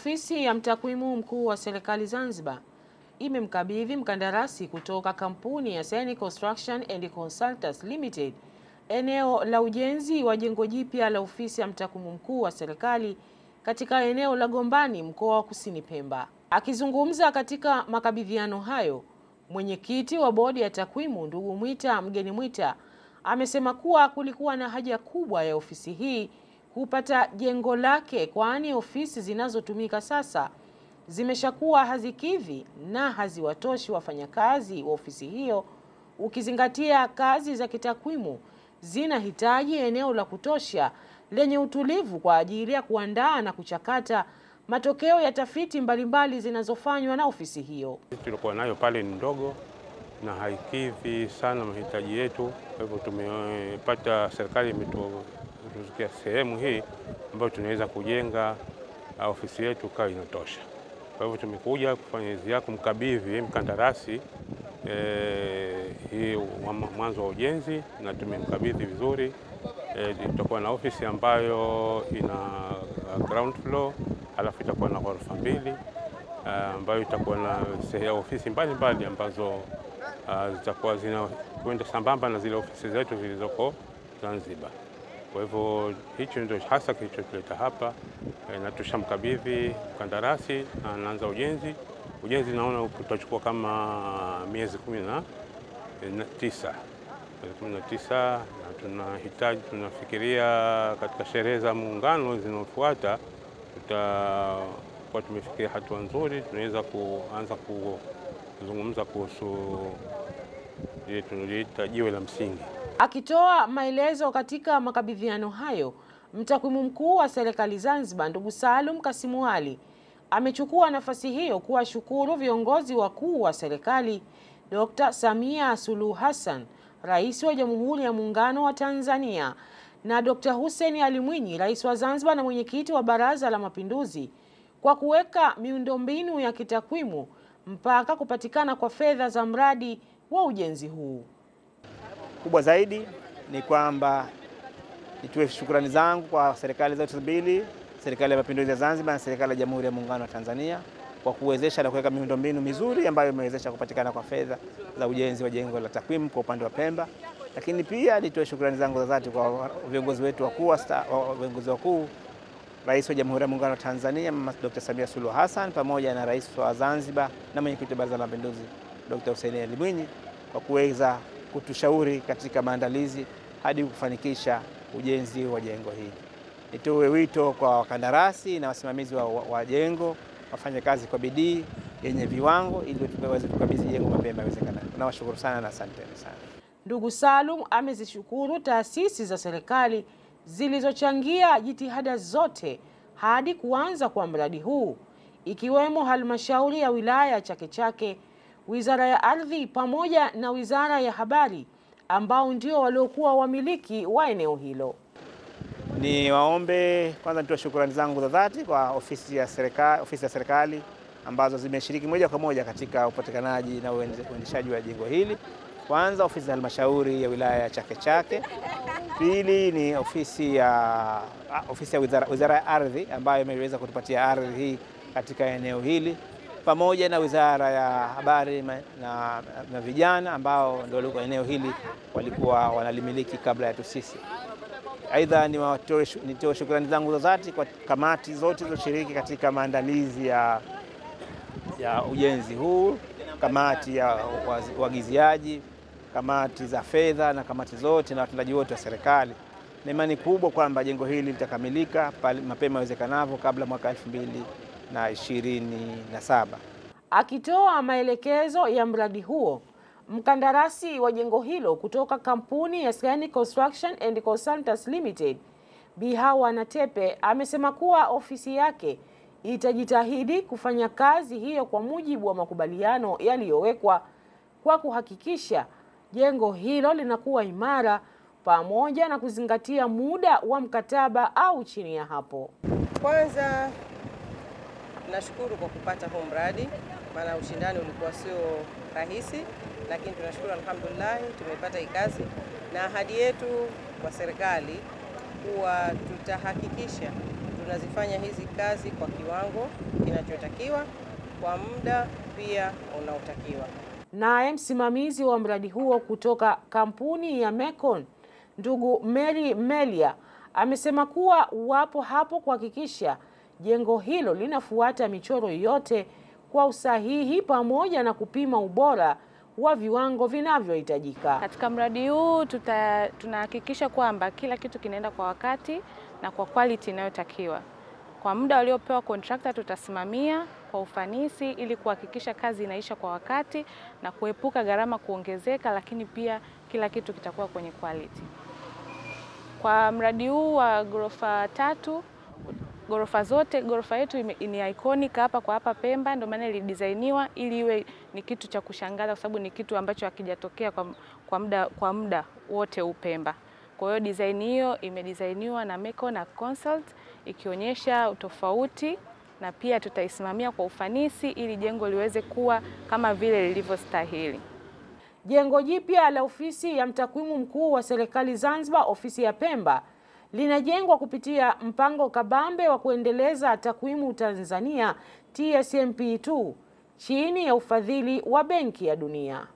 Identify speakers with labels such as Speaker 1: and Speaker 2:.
Speaker 1: Ofisi ya mtakwimu mkuu wa serikali Zanzibar imemkabidhi mkandarasi kutoka kampuni ya Seni Construction and Consultants Limited eneo la ujenzi wa jengo jipya la ofisi ya mtakwimu mkuu wa serikali katika eneo la Gombani, mkoa wa Kusini Pemba. Akizungumza katika makabidhiano hayo, mwenyekiti wa bodi ya takwimu ndugu Mwita Mgeni Mwita amesema kuwa kulikuwa na haja kubwa ya ofisi hii kupata jengo lake, kwani ofisi zinazotumika sasa zimeshakuwa hazikidhi na haziwatoshi wafanyakazi wa ofisi hiyo, ukizingatia kazi za kitakwimu zinahitaji eneo la kutosha lenye utulivu kwa ajili ya kuandaa na kuchakata matokeo ya tafiti mbalimbali zinazofanywa na ofisi hiyo.
Speaker 2: Tulikuwa nayo pale ni ndogo na haikidhi sana mahitaji yetu, kwa hivyo tumepata, serikali imetuzukia sehemu hii ambayo tunaweza kujenga ofisi yetu kwa inatosha. Kwa hivyo tumekuja kufanya ziara kumkabidhi mkandarasi hii mwanzo wa ujenzi, na tumemkabidhi vizuri. Itakuwa na ofisi ambayo ina ground floor, alafu itakuwa na ghorofa mbili ambayo itakuwa na ofisi mbalimbali ambazo zitakuwa zinakwenda sambamba na zile ofisi zetu zilizoko Zanzibar. Kwa hivyo hicho ndio hasa kilichotuleta hapa, na tushamkabidhi mkandarasi na anaanza ujenzi. Ujenzi naona utachukua kama miezi 19, na tunafikiria katika sherehe za Muungano zinazofuata tutakuwa tumefikia hatua nzuri, tunaweza kuanza kuzungumza kuhusu ile tunaliita jiwe la msingi.
Speaker 1: Akitoa maelezo katika makabidhiano hayo, mtakwimu mkuu wa serikali Zanzibar ndugu Salum Kasimu Ali amechukua nafasi hiyo kuwashukuru viongozi wakuu wa serikali, Dr. Samia Suluhu Hassan, Rais wa Jamhuri ya Muungano wa Tanzania, na Dr. Hussein Ali Mwinyi, Rais wa Zanzibar na mwenyekiti wa Baraza la Mapinduzi, kwa kuweka miundombinu ya kitakwimu mpaka kupatikana kwa fedha za mradi wa ujenzi huu.
Speaker 3: Kubwa zaidi ni kwamba nitoe shukrani zangu kwa serikali zote mbili, Serikali ya Mapinduzi ya Zanzibar na Serikali ya Jamhuri ya Muungano wa Tanzania, kwa kuwezesha na kuweka miundombinu mizuri ambayo imewezesha kupatikana kwa fedha za ujenzi wa jengo la takwimu kwa upande wa Pemba. Lakini pia nitoe shukrani zangu za dhati kwa viongozi wetu wakuu, Rais wa Jamhuri ya Muungano wa Tanzania Mama Dr. Samia Suluhu Hassan, pamoja na Rais wa Zanzibar na mwenyekiti wa Baraza la Mapinduzi Dr. Hussein Ali Mwinyi, kwa kuweza kutushauri katika maandalizi hadi kufanikisha ujenzi wa jengo hili. Nitoe wito kwa wakandarasi na wasimamizi wa jengo wafanye kazi kwa bidii yenye viwango ili tuweze kukabidhi jengo mapema iwezekanavyo. Nawashukuru sana na asanteni sana.
Speaker 1: Ndugu Salum amezishukuru taasisi za serikali zilizochangia jitihada zote hadi kuanza kwa mradi huu, ikiwemo halmashauri ya wilaya ya Chake Chake, Wizara ya Ardhi pamoja na Wizara ya Habari, ambao ndio waliokuwa wamiliki wa eneo hilo.
Speaker 3: Ni waombe kwanza, nitoa shukrani zangu za dhati kwa ofisi ya serikali ambazo zimeshiriki moja kwa moja katika upatikanaji na uendeshaji wa jengo hili. Kwanza ofisi ya halmashauri ya wilaya ya Chake Chake, pili ni ofisi ya Wizara ya Ardhi ambayo imeweza kutupatia ardhi hii katika eneo hili, pamoja na Wizara ya Habari na Vijana ambao ndio eneo hili walikuwa wanalimiliki kabla yetu sisi. Aidha, nitoe shukrani zangu za dhati kwa kamati zote zilizoshiriki katika maandalizi ya ujenzi huu, kamati ya uagiziaji, kamati za fedha na kamati zote na watendaji wote wa serikali. Na imani kubwa kwamba jengo hili litakamilika mapema iwezekanavyo kabla mwaka 2027.
Speaker 1: Akitoa maelekezo ya mradi huo, mkandarasi wa jengo hilo kutoka kampuni ya Seni Construction and Consultants Limited, Bi Hawa Natepe, amesema kuwa ofisi yake itajitahidi kufanya kazi hiyo kwa mujibu wa makubaliano yaliyowekwa, kwa kuhakikisha jengo hilo linakuwa imara pamoja na kuzingatia muda wa mkataba au chini ya hapo.
Speaker 4: Kwanza nashukuru kwa kupata huu mradi, maana ushindani ulikuwa sio rahisi, lakini tunashukuru alhamdulillah tumepata hii kazi, na ahadi yetu kwa serikali kuwa tutahakikisha tunazifanya hizi kazi kwa kiwango kinachotakiwa, kwa muda pia unaotakiwa.
Speaker 1: Naye msimamizi wa mradi huo kutoka kampuni ya Mecon, ndugu Mary Melia, amesema kuwa wapo hapo kuhakikisha jengo hilo linafuata michoro yote kwa usahihi pamoja na kupima ubora wa viwango vinavyohitajika.
Speaker 5: Katika mradi huu tunahakikisha kwamba kila kitu kinaenda kwa wakati na kwa quality inayotakiwa. Kwa muda waliopewa contractor tutasimamia kwa ufanisi ili kuhakikisha kazi inaisha kwa wakati na kuepuka gharama kuongezeka, lakini pia kila kitu kitakuwa kwenye quality. Kwa mradi huu wa ghorofa 3, ghorofa zote, ghorofa yetu ni iconic hapa Pemba, ndio maana ilidesigniwa ili iwe ni kitu cha kushangaza, kwa sababu ni kitu ambacho hakijatokea kwa muda wote Upemba. Kwa hiyo design hiyo imedesigniwa na Mecon na Consult, ikionyesha utofauti, na pia tutaisimamia kwa ufanisi ili jengo liweze kuwa kama vile lilivyostahili.
Speaker 1: Jengo jipya la ofisi ya mtakwimu mkuu wa serikali Zanzibar, ofisi ya Pemba, linajengwa kupitia mpango kabambe wa kuendeleza takwimu Tanzania TSMP2 chini ya ufadhili wa Benki ya Dunia.